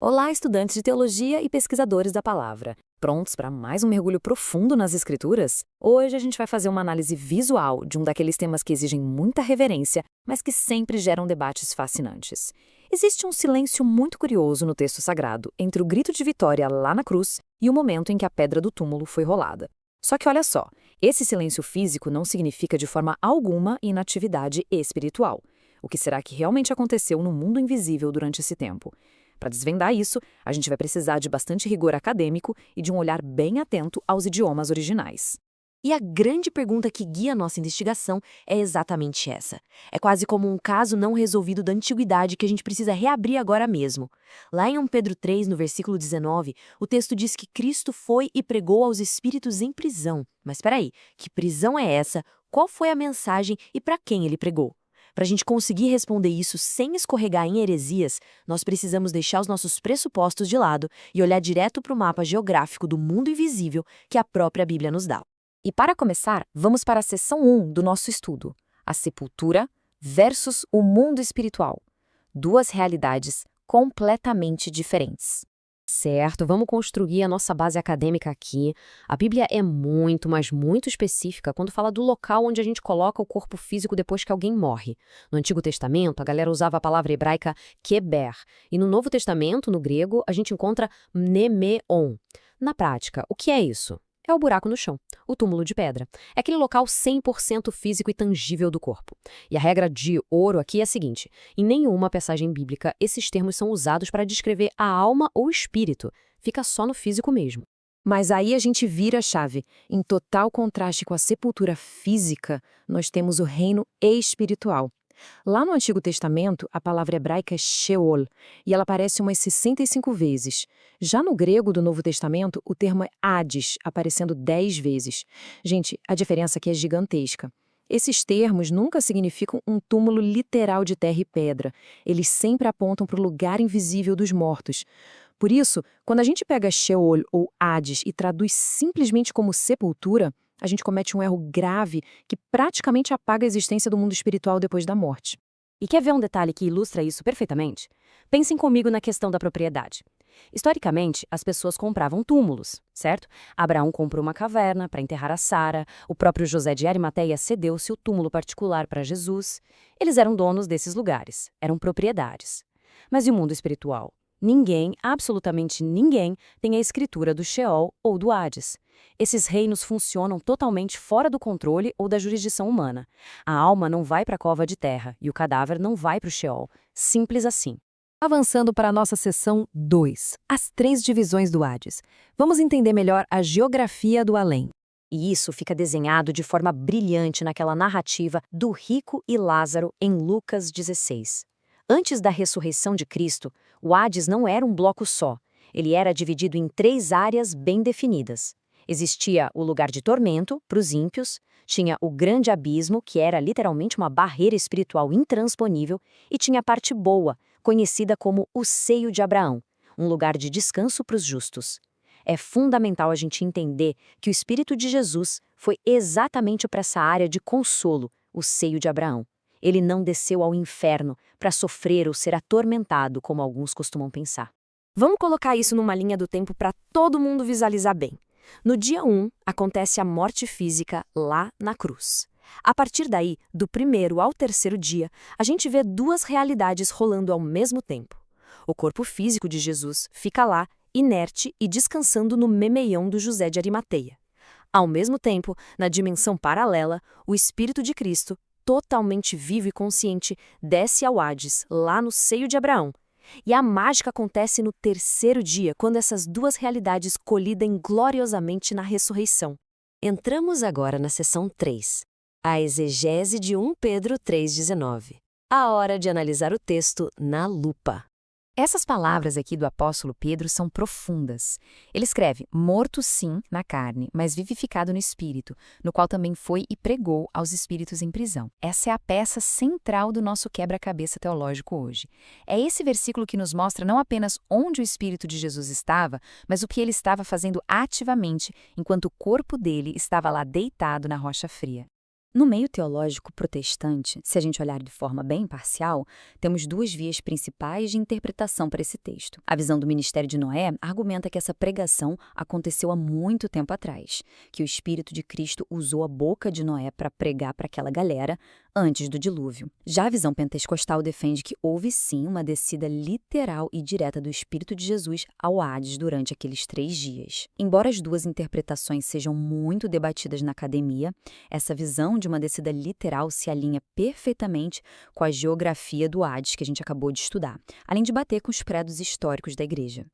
Olá, estudantes de teologia e pesquisadores da palavra. Prontos para mais um mergulho profundo nas escrituras? Hoje a gente vai fazer uma análise visual de um daqueles temas que exigem muita reverência, mas que sempre geram debates fascinantes. Existe um silêncio muito curioso no texto sagrado entre o grito de vitória lá na cruz e o momento em que a pedra do túmulo foi rolada. Só que olha só, esse silêncio físico não significa de forma alguma inatividade espiritual. O que será que realmente aconteceu no mundo invisível durante esse tempo? Para desvendar isso, a gente vai precisar de bastante rigor acadêmico e de um olhar bem atento aos idiomas originais. E a grande pergunta que guia a nossa investigação é exatamente essa. É quase como um caso não resolvido da antiguidade que a gente precisa reabrir agora mesmo. Lá em 1 Pedro 3, no versículo 19, o texto diz que Cristo foi e pregou aos espíritos em prisão. Mas espera aí, que prisão é essa? Qual foi a mensagem e para quem ele pregou? Para a gente conseguir responder isso sem escorregar em heresias, nós precisamos deixar os nossos pressupostos de lado e olhar direto para o mapa geográfico do mundo invisível que a própria Bíblia nos dá. E para começar, vamos para a seção 1 do nosso estudo: a sepultura versus o mundo espiritual. Duas realidades completamente diferentes. Certo, vamos construir a nossa base acadêmica aqui. A Bíblia é muito, mas muito específica quando fala do local onde a gente coloca o corpo físico depois que alguém morre. No Antigo Testamento, a galera usava a palavra hebraica keber, e no Novo Testamento, no grego, a gente encontra mnemeon. Na prática, o que é isso? É o buraco no chão, o túmulo de pedra. É aquele local 100% físico e tangível do corpo. E a regra de ouro aqui é a seguinte: em nenhuma passagem bíblica esses termos são usados para descrever a alma ou espírito. Fica só no físico mesmo. Mas aí a gente vira a chave. Em total contraste com a sepultura física, nós temos o reino espiritual. Lá no Antigo Testamento, a palavra hebraica é Sheol, e ela aparece umas 65 vezes. Já no grego do Novo Testamento, o termo é Hades, aparecendo 10 vezes. Gente, a diferença aqui é gigantesca. Esses termos nunca significam um túmulo literal de terra e pedra. Eles sempre apontam para o lugar invisível dos mortos. Por isso, quando a gente pega Sheol ou Hades e traduz simplesmente como sepultura, a gente comete um erro grave que praticamente apaga a existência do mundo espiritual depois da morte. E quer ver um detalhe que ilustra isso perfeitamente? Pensem comigo na questão da propriedade. Historicamente, as pessoas compravam túmulos, certo? Abraão comprou uma caverna para enterrar a Sara, o próprio José de Arimateia cedeu seu túmulo particular para Jesus. Eles eram donos desses lugares, eram propriedades. Mas e o mundo espiritual? Ninguém, absolutamente ninguém, tem a escritura do Sheol ou do Hades. Esses reinos funcionam totalmente fora do controle ou da jurisdição humana. A alma não vai para a cova de terra e o cadáver não vai para o Sheol. Simples assim. Avançando para a nossa seção 2, as 3 divisões do Hades. Vamos entender melhor a geografia do além. E isso fica desenhado de forma brilhante naquela narrativa do rico e Lázaro em Lucas 16. Antes da ressurreição de Cristo, o Hades não era um bloco só. Ele era dividido em 3 áreas bem definidas. Existia o lugar de tormento, para os ímpios, tinha o grande abismo, que era literalmente uma barreira espiritual intransponível, e tinha a parte boa, conhecida como o seio de Abraão, um lugar de descanso para os justos. É fundamental a gente entender que o Espírito de Jesus foi exatamente para essa área de consolo, o seio de Abraão. Ele não desceu ao inferno para sofrer ou ser atormentado, como alguns costumam pensar. Vamos colocar isso numa linha do tempo para todo mundo visualizar bem. No dia 1, acontece a morte física lá na cruz. A partir daí, do primeiro ao terceiro dia, a gente vê 2 realidades rolando ao mesmo tempo. O corpo físico de Jesus fica lá, inerte e descansando no memeião do José de Arimateia. Ao mesmo tempo, na dimensão paralela, o Espírito de Cristo, totalmente vivo e consciente, desce ao Hades, lá no seio de Abraão. E a mágica acontece no terceiro dia, quando essas 2 realidades colidem gloriosamente na ressurreição. Entramos agora na seção 3, a exegese de 1 Pedro 3,19. A hora de analisar o texto na lupa. Essas palavras aqui do apóstolo Pedro são profundas. Ele escreve: morto sim na carne, mas vivificado no espírito, no qual também foi e pregou aos espíritos em prisão. Essa é a peça central do nosso quebra-cabeça teológico hoje. É esse versículo que nos mostra não apenas onde o espírito de Jesus estava, mas o que ele estava fazendo ativamente enquanto o corpo dele estava lá deitado na rocha fria. No meio teológico protestante, se a gente olhar de forma bem imparcial, temos duas vias principais de interpretação para esse texto. A visão do ministério de Noé argumenta que essa pregação aconteceu há muito tempo atrás, que o Espírito de Cristo usou a boca de Noé para pregar para aquela galera antes do dilúvio. Já a visão pentecostal defende que houve sim uma descida literal e direta do Espírito de Jesus ao Hades durante aqueles 3 dias. Embora as duas interpretações sejam muito debatidas na academia, essa visão de uma descida literal se alinha perfeitamente com a geografia do Hades que a gente acabou de estudar, além de bater com os credos históricos da Igreja.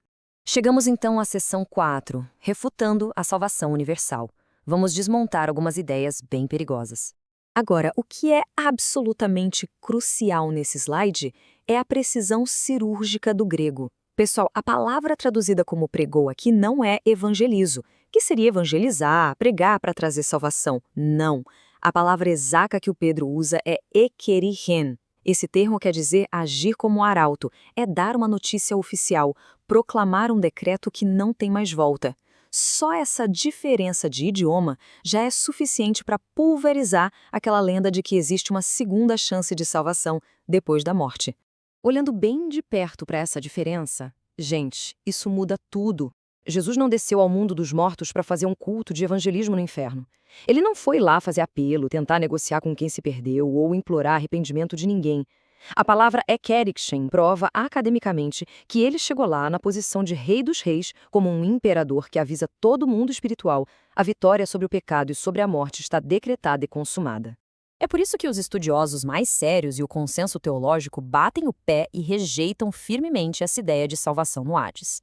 Chegamos então à seção 4, refutando a salvação universal. Vamos desmontar algumas ideias bem perigosas. Agora, o que é absolutamente crucial nesse slide é a precisão cirúrgica do grego. Pessoal, a palavra traduzida como pregou aqui não é evangelizo, que seria evangelizar, pregar para trazer salvação. Não. A palavra exata que o Pedro usa é ekerihen. Esse termo quer dizer agir como arauto, é dar uma notícia oficial, proclamar um decreto que não tem mais volta. Só essa diferença de idioma já é suficiente para pulverizar aquela lenda de que existe uma segunda chance de salvação depois da morte. Olhando bem de perto para essa diferença, gente, isso muda tudo. Jesus não desceu ao mundo dos mortos para fazer um culto de evangelismo no inferno. Ele não foi lá fazer apelo, tentar negociar com quem se perdeu ou implorar arrependimento de ninguém. A palavra ekerikchen prova academicamente que ele chegou lá na posição de rei dos reis, como um imperador que avisa todo mundo espiritual: a vitória sobre o pecado e sobre a morte está decretada e consumada. É por isso que os estudiosos mais sérios e o consenso teológico batem o pé e rejeitam firmemente essa ideia de salvação no Hades.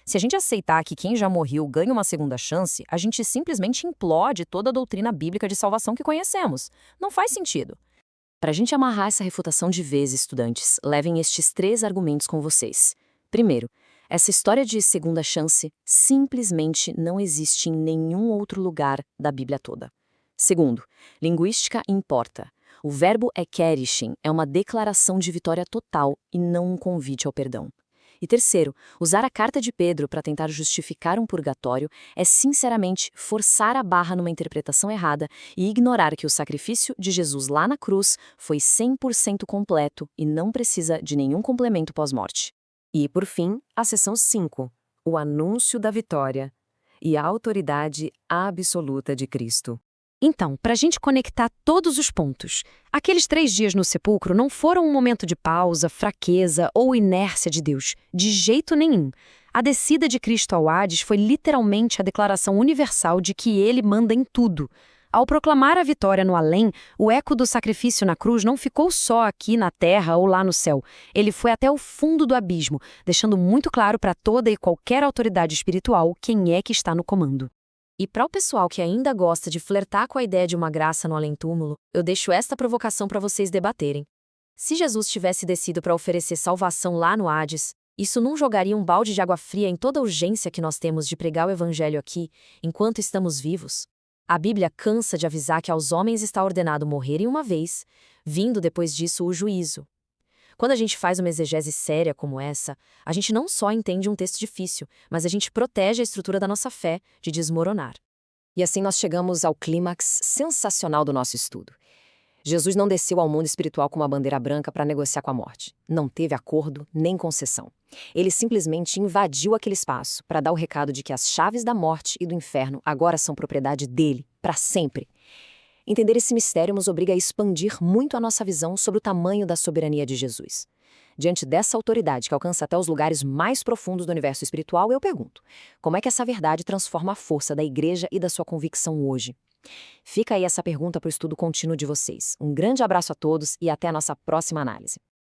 Se a gente aceitar que quem já morreu ganha uma segunda chance, a gente simplesmente implode toda a doutrina bíblica de salvação que conhecemos. Não faz sentido. Para a gente amarrar essa refutação de vez, estudantes, levem estes 3 argumentos com vocês. Primeiro, essa história de segunda chance simplesmente não existe em nenhum outro lugar da Bíblia toda. Segundo, linguística importa. O verbo ekerischen é uma declaração de vitória total e não um convite ao perdão. E terceiro, usar a carta de Pedro para tentar justificar um purgatório é sinceramente forçar a barra numa interpretação errada e ignorar que o sacrifício de Jesus lá na cruz foi 100% completo e não precisa de nenhum complemento pós-morte. E, por fim, a seção 5, o anúncio da vitória e a autoridade absoluta de Cristo. Então, para a gente conectar todos os pontos, aqueles 3 dias no sepulcro não foram um momento de pausa, fraqueza ou inércia de Deus, de jeito nenhum. A descida de Cristo ao Hades foi literalmente a declaração universal de que ele manda em tudo. Ao proclamar a vitória no além, o eco do sacrifício na cruz não ficou só aqui na terra ou lá no céu. Ele foi até o fundo do abismo, deixando muito claro para toda e qualquer autoridade espiritual quem é que está no comando. E para o pessoal que ainda gosta de flertar com a ideia de uma graça no além-túmulo, eu deixo esta provocação para vocês debaterem. Se Jesus tivesse descido para oferecer salvação lá no Hades, isso não jogaria um balde de água fria em toda a urgência que nós temos de pregar o evangelho aqui, enquanto estamos vivos? A Bíblia cansa de avisar que aos homens está ordenado morrerem uma vez, vindo depois disso o juízo. Quando a gente faz uma exegese séria como essa, a gente não só entende um texto difícil, mas a gente protege a estrutura da nossa fé de desmoronar. E assim nós chegamos ao clímax sensacional do nosso estudo. Jesus não desceu ao mundo espiritual com uma bandeira branca para negociar com a morte. Não teve acordo nem concessão. Ele simplesmente invadiu aquele espaço para dar o recado de que as chaves da morte e do inferno agora são propriedade dele, para sempre. Entender esse mistério nos obriga a expandir muito a nossa visão sobre o tamanho da soberania de Jesus. Diante dessa autoridade que alcança até os lugares mais profundos do universo espiritual, eu pergunto, como é que essa verdade transforma a força da Igreja e da sua convicção hoje? Fica aí essa pergunta para o estudo contínuo de vocês. Um grande abraço a todos e até a nossa próxima análise.